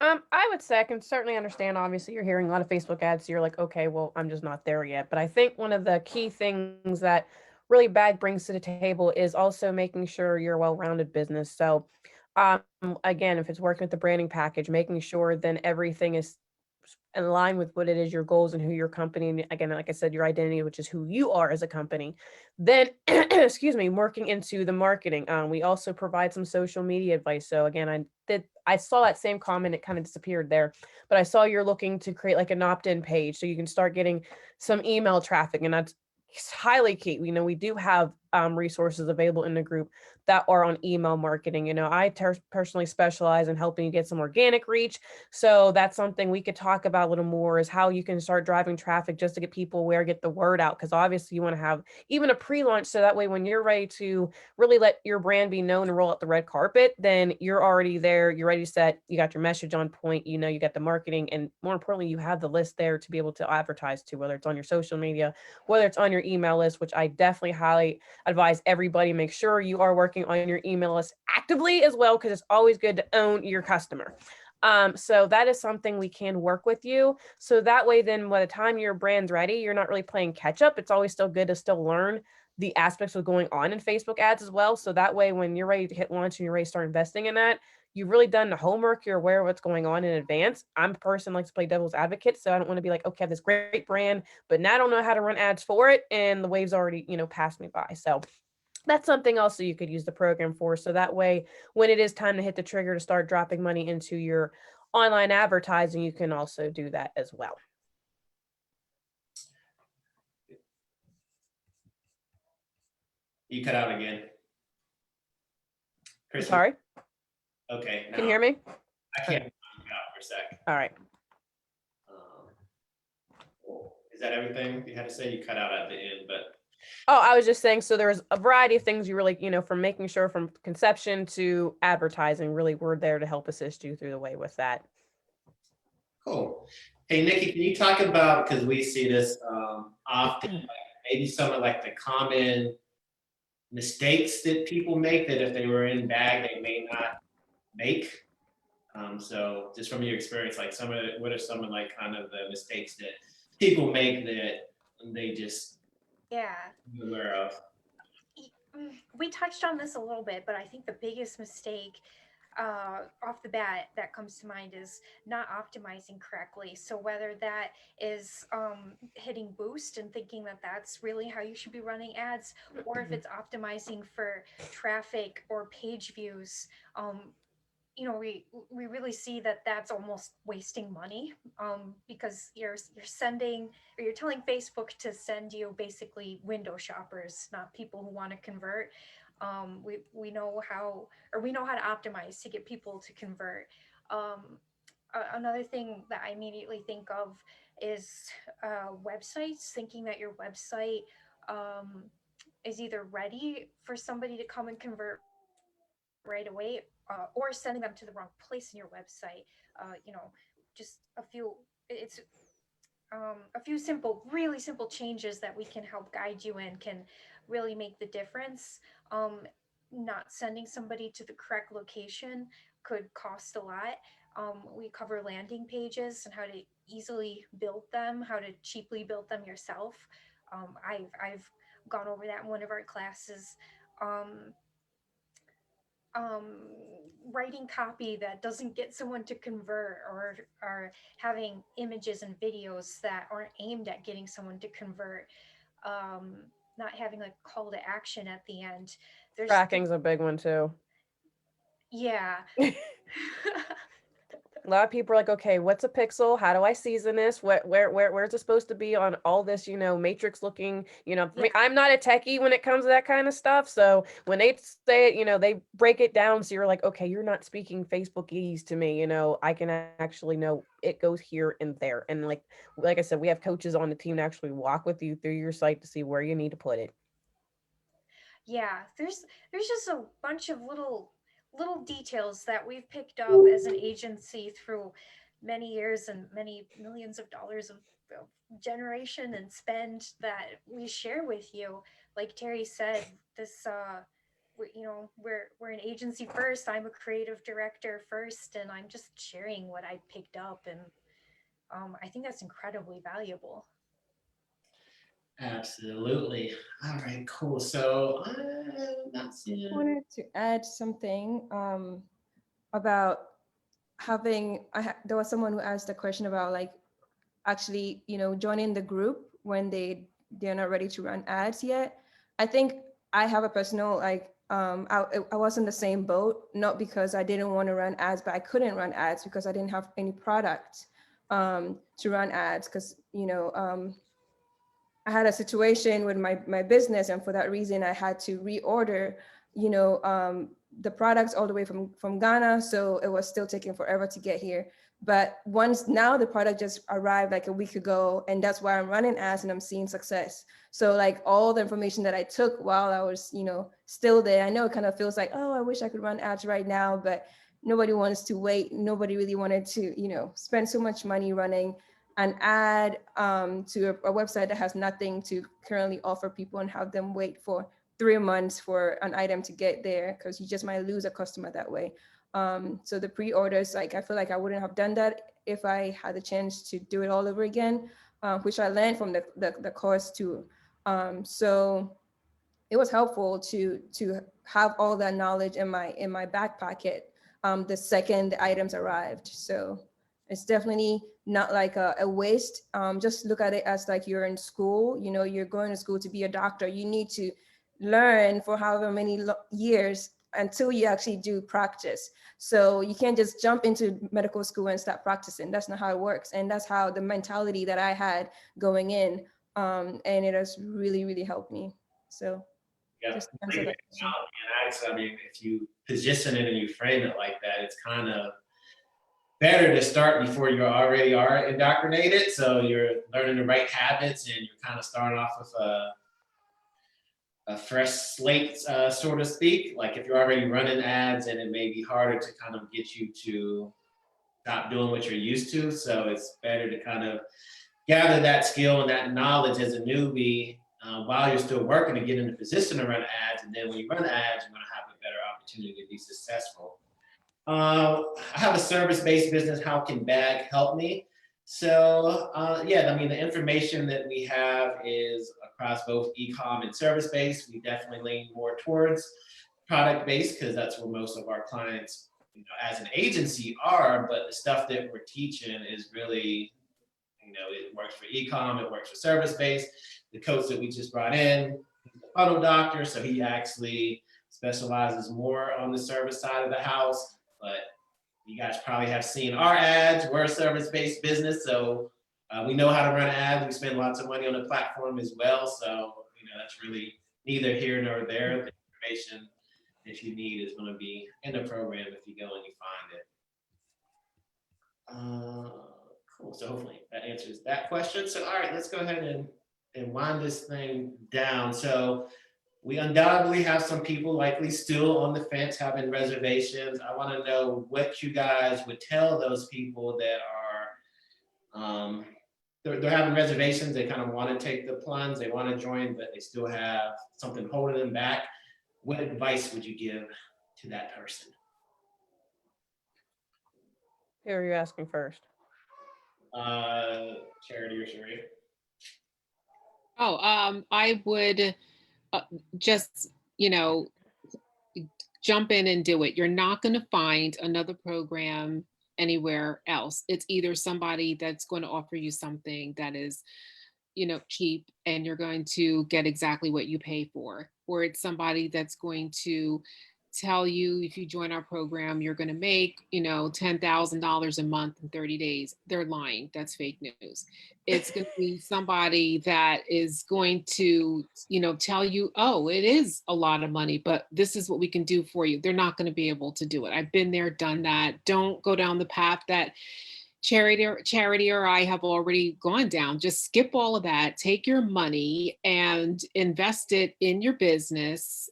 I would say I can certainly understand. Obviously, you're hearing a lot of Facebook ads, so you're like, okay, well, I'm just not there yet. But I think one of the key things that really BAG brings to the table is also making sure you're a well-rounded business. So, again, if it's working with the branding package, making sure then everything is in line with what it is, your goals and who your company, and again, like I said, your identity, which is who you are as a company. Then, excuse me, working into the marketing. We also provide some social media advice. So again, I saw that same comment, it kind of disappeared there, but I saw you're looking to create like an opt-in page so you can start getting some email traffic, and that's highly key. We know we do have resources available in the group that are on email marketing. You know, I personally specialize in helping you get some organic reach. So that's something we could talk about a little more, is how you can start driving traffic just to get people aware, get the word out. Because obviously you want to have even a pre-launch, so that way when you're ready to really let your brand be known and roll out the red carpet, then you're already there, you're ready, set, you got your message on point, you know, you got the marketing, and more importantly, you have the list there to be able to advertise to, whether it's on your social media, whether it's on your email list, which I definitely highly advise everybody, make sure you are working on your email list actively as well, because it's always good to own your customer. So that is something we can work with you. So that way, then by the time your brand's ready, you're not really playing catch up. It's always still good to still learn the aspects of going on in Facebook ads as well. So that way, when you're ready to hit launch and you're ready to start investing in that, you've really done the homework, you're aware of what's going on in advance. I'm a person who likes to play devil's advocate. So I don't want to be like, okay, I have this great brand, but now I don't know how to run ads for it. And the wave's already, you know, passed me by. So that's something also you could use the program for. So that way, when it is time to hit the trigger to start dropping money into your online advertising, you can also do that as well. You cut out again. Chris, Sorry, okay. can you hear me? I can't cut out for a sec. All right. Is that everything you had to say? You cut out at the end, but Oh, I was just saying, so there's a variety of things you really, you know, from making sure from conception to advertising, really we're there to help assist you through the way with that. cool. Hey, Nikki, can you talk about, because we see this often, like maybe some of like the common mistakes that people make that if they were in bag, they may not make. So just from your experience, like what are some of like kind of the mistakes that people make that they just Yeah. aware of? We touched on this a little bit, but I think the biggest mistake off the bat that comes to mind is not optimizing correctly. So whether that is hitting boost and thinking that that's really how you should be running ads, or if it's optimizing for traffic or page views, you know, we really see that that's almost wasting money, because you're sending, or you're telling Facebook to send you basically window shoppers, not people who want to convert. We know how, or we know how to optimize to get people to convert. Another thing that I immediately think of is websites, thinking that your website is either ready for somebody to come and convert right away, or sending them to the wrong place in your website. You know, just it's a few simple, really simple changes that we can help guide you in can really make the difference. Not sending somebody to the correct location could cost a lot. We cover landing pages and how to easily build them, how to cheaply build them yourself. I've gone over that in one of our classes. Um, um, Writing copy that doesn't get someone to convert, or having images and videos that aren't aimed at getting someone to convert, not having like call to action at the end. Tracking's a big one too. Yeah. A lot of people are like, okay, what's a pixel? How do I season this? Where's it supposed to be on all this, you know, matrix looking, you know, Yeah. I'm not a techie when it comes to that kind of stuff. So when they say it, you know, they break it down. So you're like, okay, you're not speaking Facebookese to me. You know, I can actually know it goes here and there. And like I said, we have coaches on the team to actually walk with you through your site to see where you need to put it. Yeah, there's just a bunch of little details that we've picked up as an agency through many years and many millions of dollars of generation and spend that we share with you. Like Terry said, this you know, we're an agency first. I'm a creative director first, and I'm just sharing what I picked up, and I think that's incredibly valuable. Absolutely. All right, cool. So I'm not seeing. Wanted to add something about having. There was someone who asked a question about like actually, you know, joining the group when they're not ready to run ads yet. I think I have a personal like I was in the same boat, not because I didn't want to run ads, but I couldn't run ads because I didn't have any product to run ads, because you know I had a situation with my business, and for that reason, I had to reorder, the products all the way from Ghana. So it was still taking forever to get here. But once now the product just arrived like a week ago, and that's why I'm running ads and I'm seeing success. So like all the information that I took while I was, still there, I know it kind of feels like, oh, I wish I could run ads right now, but nobody wants to wait. Nobody really wanted to, spend so much money running an ad to a website that has nothing to currently offer people and have them wait for 3 months for an item to get there, because you just might lose a customer that way. So the pre-orders, like I feel like I wouldn't have done that if I had the chance to do it all over again, which I learned from the course too. So it was helpful to have all that knowledge in my back pocket the second the items arrived. So it's definitely not like a waste. Just look at it as like you're in school. You're going to school to be a doctor. You need to learn for however many years until you actually do practice. So you can't just jump into medical school and start practicing. That's not how it works. And that's how the mentality that I had going in, and it has really, really helped me. So Yeah, just to answer that question. and actually, I mean, if you position it and you frame it like that, it's kind of better to start before you already are indoctrinated. So you're learning the right habits and you're kind of starting off with a fresh slate, so to speak. Like if you're already running ads, and it may be harder to kind of get you to stop doing what you're used to. So it's better to kind of gather that skill and that knowledge as a newbie while you're still working to get in the position to run ads. And then when you run ads, you're going to have a better opportunity to be successful. I have a service-based business. How can BAG help me? So yeah, I mean, the information that we have is across both e-com and service-based. We definitely lean more towards product-based because that's where most of our clients, as an agency are, but the stuff that we're teaching is really, it works for e-com, it works for service-based. The coach that we just brought in, he's a funnel doctor, so he actually specializes more on the service side of the house. But you guys probably have seen our ads. We're a service-based business, so we know how to run ads. We spend lots of money on the platform as well. So, that's really neither here nor there. The information that you need is going to be in the program if you go and you find it. Cool. So hopefully that answers that question. So, all right, let's go ahead and wind this thing down. So we undoubtedly have some people likely still on the fence having reservations. I want to know what you guys would tell those people that are, they're having reservations. They kind of want to take the plunge. They want to join, but they still have something holding them back. What advice would you give to that person? Who are you asking first? Charity or Sheree? I would just, jump in and do it. You're not going to find another program anywhere else. It's either somebody that's going to offer you something that is, cheap and you're going to get exactly what you pay for, or it's somebody that's going to tell you if you join our program, you're going to make, $10,000 a month in 30 days. They're lying. That's fake news. It's going to be somebody that is going to, tell you, oh, it is a lot of money, but this is what we can do for you. They're not going to be able to do it. I've been there, done that. Don't go down the path that Charity or I have already gone down. Just skip all of that. Take your money and invest it in your business,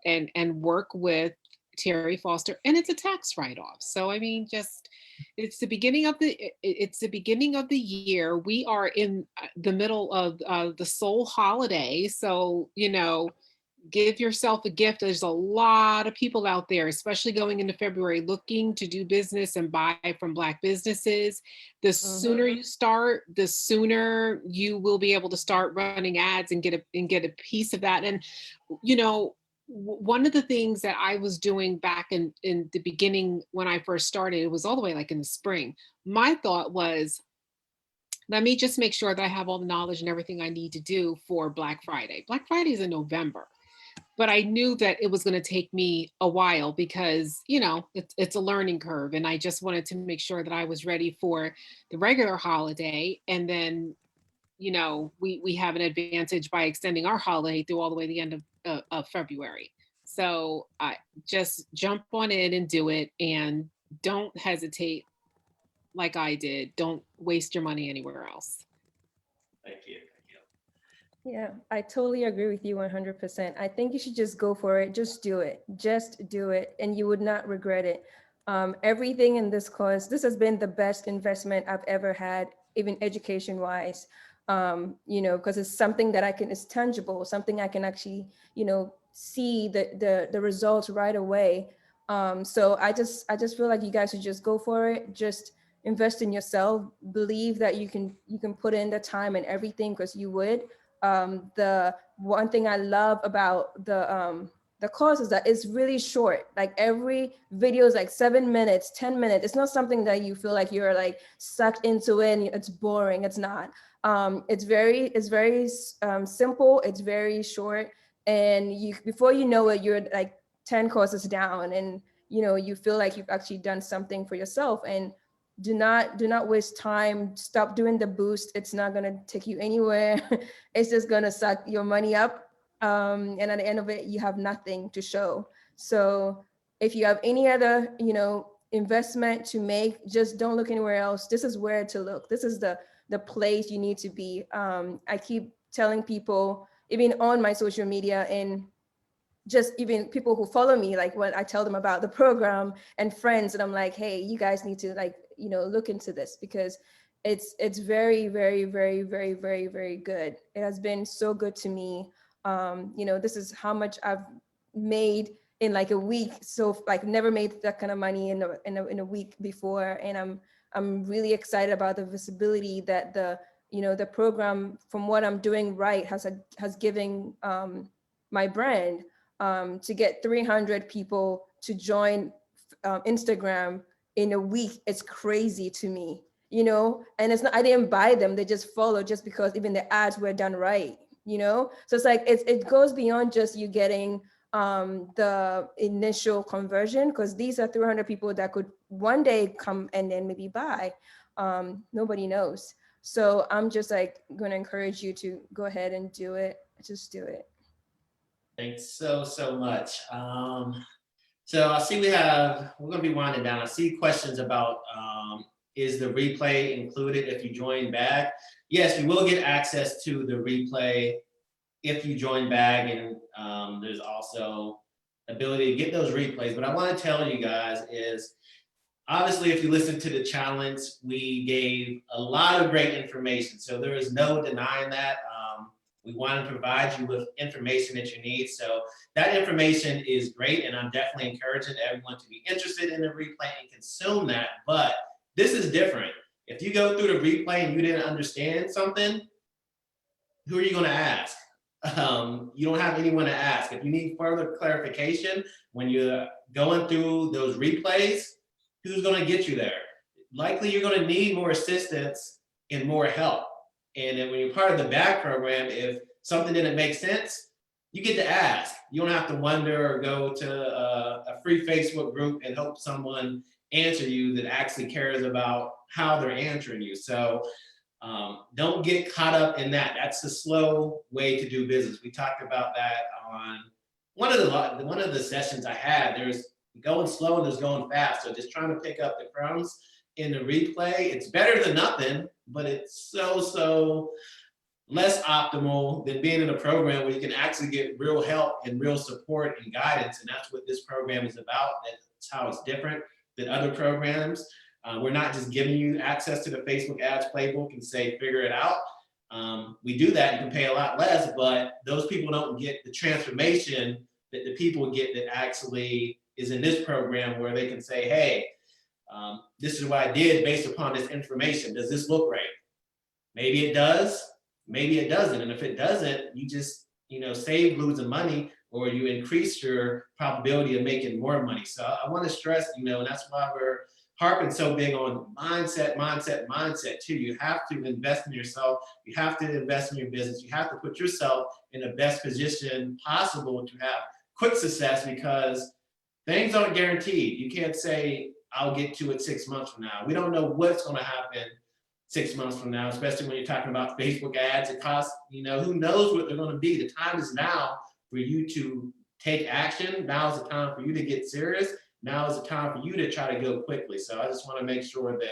and work with Terry Foster. And it's a tax write-off. So I mean, it's the beginning of the year. We are in the middle of the Soul holiday. So give yourself a gift. There's a lot of people out there, especially going into February, looking to do business and buy from Black businesses. The sooner you start, the sooner you will be able to start running ads and get a piece of that. And one of the things that I was doing back in the beginning when I first started, it was all the way like in the spring. My thought was, let me just make sure that I have all the knowledge and everything I need to do for Black Friday. Black Friday is in November. But I knew that it was going to take me a while because, it's a learning curve. And I just wanted to make sure that I was ready for the regular holiday. And then we have an advantage by extending our holiday through all the way to the end of February. So just jump on in and do it, and don't hesitate like I did. Don't waste your money anywhere else. Thank you. Yeah, I totally agree with you 100%. I think you should just go for it. Just do it. Just do it, and you would not regret it. Everything in this course, this has been the best investment I've ever had, even education-wise. Because it's something that it's tangible, something I can actually, see the results right away. So I just feel like you guys should just go for it. Just invest in yourself. Believe that you can put in the time and everything, because you would. The one thing I love about the course is that it's really short. Like every video is like 7 minutes, 10 minutes. It's not something that you feel like you're like sucked into it and it's boring. It's not. It's very simple. It's very short. And before you know it, you're like 10 courses down, and you feel like you've actually done something for yourself. And do not waste time. Stop doing the boost. It's not going to take you anywhere. It's just going to suck your money up. And at the end of it, you have nothing to show. So if you have any other, investment to make, just don't look anywhere else. This is where to look. This is the place you need to be. I keep telling people, even on my social media, and just even people who follow me, like when I tell them about the program and friends, and I'm like, hey, you guys need to look into this, because it's very, very, very, very, very, very good. It has been so good to me. This is how much I've made in like a week. So like never made that kind of money in a week before. And I'm really excited about the visibility that the program, from what I'm doing right, has given my brand. To get 300 people to join Instagram in a week, it's crazy to me, and it's not, I didn't buy them. They just follow just because even the ads were done right, so it's like, it goes beyond just you getting the initial conversion, because these are 300 people that could one day come and then maybe buy. Nobody knows. So I'm just like going to encourage you to go ahead and do it. Just do it. Thanks so much. So I see we're going to be winding down. I see questions about, is the replay included if you join BAG? Yes, you will get access to the replay if you join BAG, and there's also ability to get those replays. But I want to tell you guys is, obviously, if you listen to the challenge, we gave a lot of great information. So there is no denying that. We want to provide you with information that you need. So that information is great, and I'm definitely encouraging everyone to be interested in the replay and consume that. But this is different. If you go through the replay and you didn't understand something, who are you going to ask? You don't have anyone to ask. If you need further clarification when you're going through those replays, who's going to get you there? Likely you're going to need more assistance and more help. And then when you're part of the BAG program, if something didn't make sense, you get to ask. You don't have to wonder or go to a free Facebook group and hope someone answer you that actually cares about how they're answering you. So don't get caught up in that. That's the slow way to do business. We talked about that on one of the sessions I had. There's going slow and there's going fast. So just trying to pick up the crumbs in the replay. It's better than nothing, but it's so less optimal than being in a program where you can actually get real help and real support and guidance. And that's what this program is about. That's how it's different than other programs. We're not just giving you access to the Facebook ads playbook and say, figure it out. We do that, you can pay a lot less, but those people don't get the transformation that the people get that actually is in this program, where they can say, hey, this is what I did based upon this information. Does this look right? Maybe it does, maybe it doesn't. And if it doesn't, you just, save losing money, or you increase your probability of making more money. So I want to stress, and that's why we're harping so big on mindset too. You have to invest in yourself. You have to invest in your business. You have to put yourself in the best position possible to have quick success, because things aren't guaranteed. You can't say, I'll get to it 6 months from now. We don't know what's going to happen 6 months from now, especially when you're talking about Facebook ads. It costs, who knows what they're going to be. The time is now for you to take action. Now is the time for you to get serious. Now is the time for you to try to go quickly. So I just want to make sure that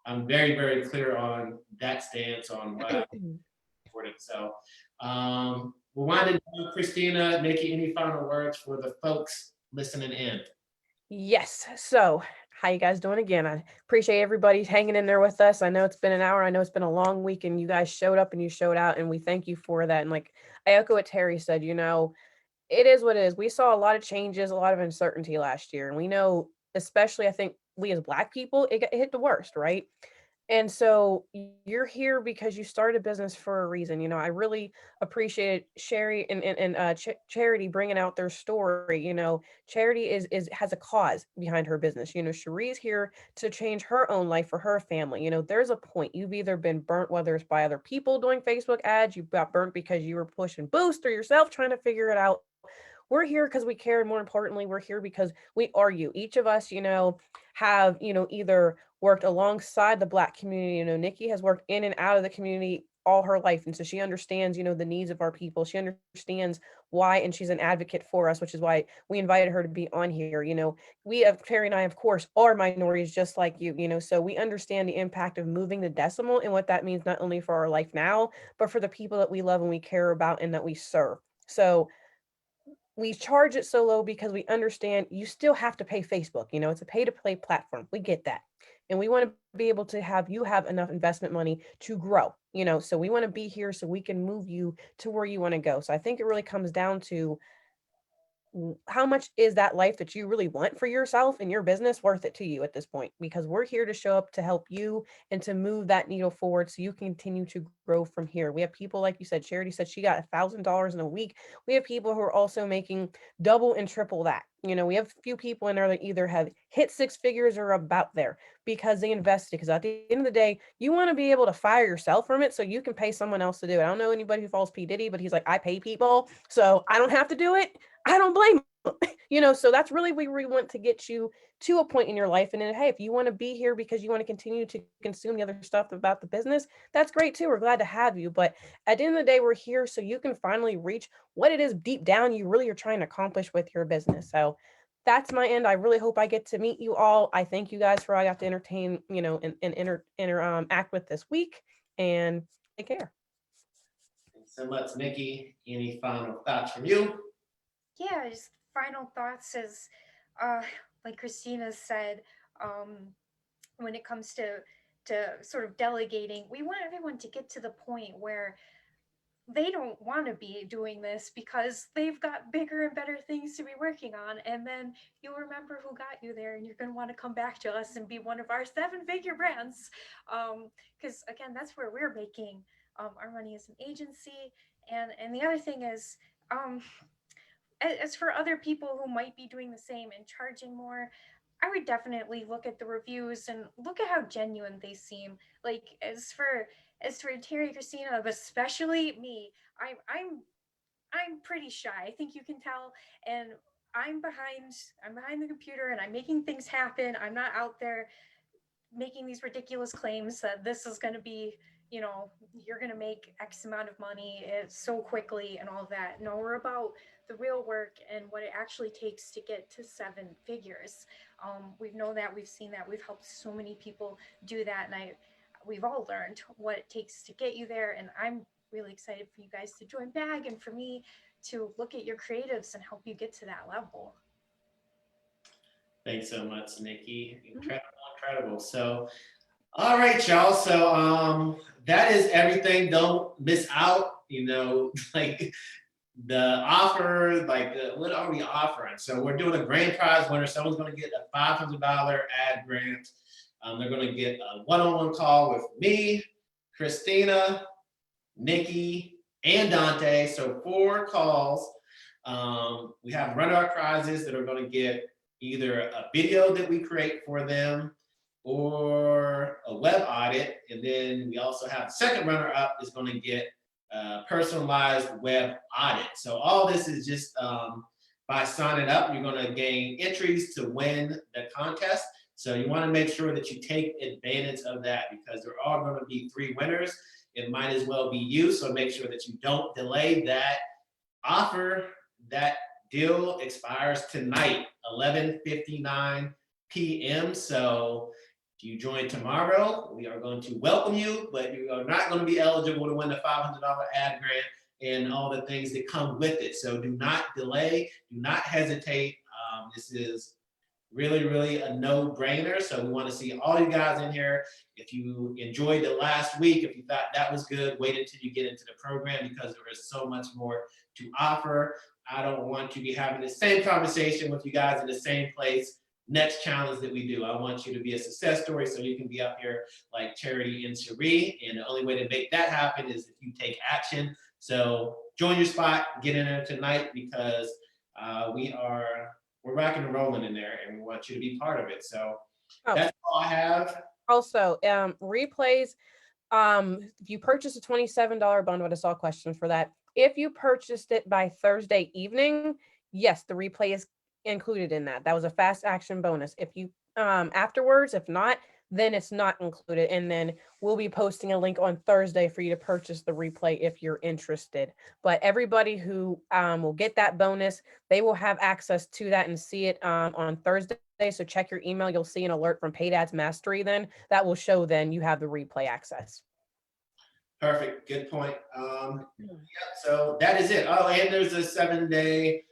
I'm very, very clear on that stance on what I'm important. So we'll wind it down. Christina, Nikki, any final words for the folks listening in? Yes. So how you guys doing again? I appreciate everybody hanging in there with us. I know it's been an hour. I know it's been a long week, and you guys showed up and you showed out, and we thank you for that. And like I echo what Terry said, it is what it is. We saw a lot of changes, a lot of uncertainty last year. And we know, especially I think we as Black people, it hit the worst, right? And so you're here because you started a business for a reason. I really appreciated Sherry and Charity bringing out their story. Charity has a cause behind her business. Cherie's here to change her own life for her family. There's a point. You've either been burnt, whether it's by other people doing Facebook ads, you got burnt because you were pushing boost, or yourself trying to figure it out. We're here because we care, and more importantly, we're here because we are you. Each of us, have, either worked alongside the Black community. Nikki has worked in and out of the community all her life. And so she understands, the needs of our people. She understands why, and she's an advocate for us, which is why we invited her to be on here. Terry and I, of course, are minorities just like you, so we understand the impact of moving the decimal and what that means, not only for our life now, but for the people that we love and we care about and that we serve. So we charge it so low because we understand you still have to pay Facebook. It's a pay to play platform. We get that. And we want to be able to have enough investment money to grow, so we want to be here so we can move you to where you want to go. So I think it really comes down to how much is that life that you really want for yourself and your business worth it to you at this point? Because we're here to show up to help you and to move that needle forward so you can continue to grow from here. We have people, like you said, Charity said she got $1,000 in a week. We have people who are also making double and triple that. We have a few people in there that either have hit 6 figures or about there because they invested. Because at the end of the day, you want to be able to fire yourself from it so you can pay someone else to do it. I don't know anybody who follows P. Diddy, but he's like, I pay people, so I don't have to do it. I don't blame him. So that's really where we want to get you to a point in your life. And then, hey, if you want to be here because you want to continue to consume the other stuff about the business, that's great too. We're glad to have you. But at the end of the day, we're here so you can finally reach what it is deep down you really are trying to accomplish with your business. So that's my end. I really hope I get to meet you all. I thank you guys for all I got to entertain, and interact with this week. And take care. Thanks so much, Nikki. Any final thoughts from you? Yeah, just final thoughts is, like Christina said, when it comes to sort of delegating, we want everyone to get to the point where they don't want to be doing this because they've got bigger and better things to be working on. And then you'll remember who got you there, and you're going to want to come back to us and be one of our 7-figure brands. Because again, that's where we're making our money as an agency. And the other thing is, as for other people who might be doing the same and charging more, I would definitely look at the reviews and look at how genuine they seem. Like as for Terry, Christina, but especially me, I'm pretty shy. I think you can tell, and I'm behind the computer and I'm making things happen. I'm not out there making these ridiculous claims that this is going to be, you're going to make X amount of money so quickly and all that. No, we're about the real work and what it actually takes to get to 7 figures. We've known that, we've seen that, we've helped so many people do that, and we've all learned what it takes to get you there. And I'm really excited for you guys to join BAG and for me to look at your creatives and help you get to that level. Thanks so much, Nikki. Incredible. So, all right, y'all. So that is everything. Don't miss out, like the offer, what are we offering? So we're doing a grand prize winner. Someone's going to get a $500 ad grant. They're going to get a one-on-one call with me, Christina, Nikki, and Dante. So 4 calls. We have runner-up prizes that are going to get either a video that we create for them or a web audit. And then we also have the second runner-up is going to get a personalized web audit. So all this is just by signing up, you're going to gain entries to win the contest. So you want to make sure that you take advantage of that because there are going to be 3 winners. It might as well be you. So make sure that you don't delay that offer. That deal expires tonight, 11:59 p.m. So if you join tomorrow, we are going to welcome you, but you are not going to be eligible to win the $500 ad grant and all the things that come with it. So do not delay, do not hesitate. This is really, really a no-brainer. So we want to see all you guys in here. If you enjoyed the last week, if you thought that was good, wait until you get into the program because there is so much more to offer. I don't want to be having the same conversation with you guys in the same place next challenge that we do. I want you to be a success story so you can be up here like Charity and Cherie. And the only way to make that happen is if you take action. So join your spot, get in there tonight because we're rocking and rolling in there and we want you to be part of it. So that's all I have. Also, replays, if you purchase a $27 bundle, I saw questions for that. If you purchased it by Thursday evening, yes, the replay is included in that. That was a fast action bonus. If you afterwards, if not, then it's not included. And then we'll be posting a link on Thursday for you to purchase the replay if you're interested. But everybody who will get that bonus, they will have access to that and see it on Thursday. So check your email. You'll see an alert from Paid Ads Mastery then. That will show then you have the replay access. Perfect. Good point. So that is it. Oh, and there's a 7-day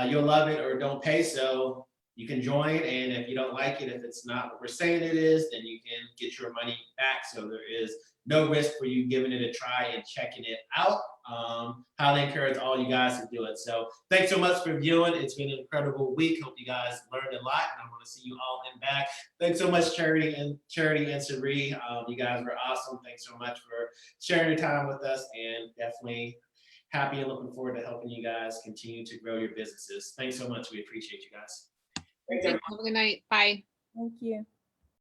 you'll love it or don't pay. So you can join. And if you don't like it, if it's not what we're saying it is, then you can get your money back. So there is no risk for you giving it a try and checking it out. Highly encourage all you guys to do it. So thanks so much for viewing. It's been an incredible week. Hope you guys learned a lot, and I want to see you all in back. Thanks so much, Charity and Cherie. You guys were awesome. Thanks so much for sharing your time with us, and definitely happy and looking forward to helping you guys continue to grow your businesses. Thanks so much. We appreciate you guys. Thanks, everyone. Have a good night. Bye. Thank you.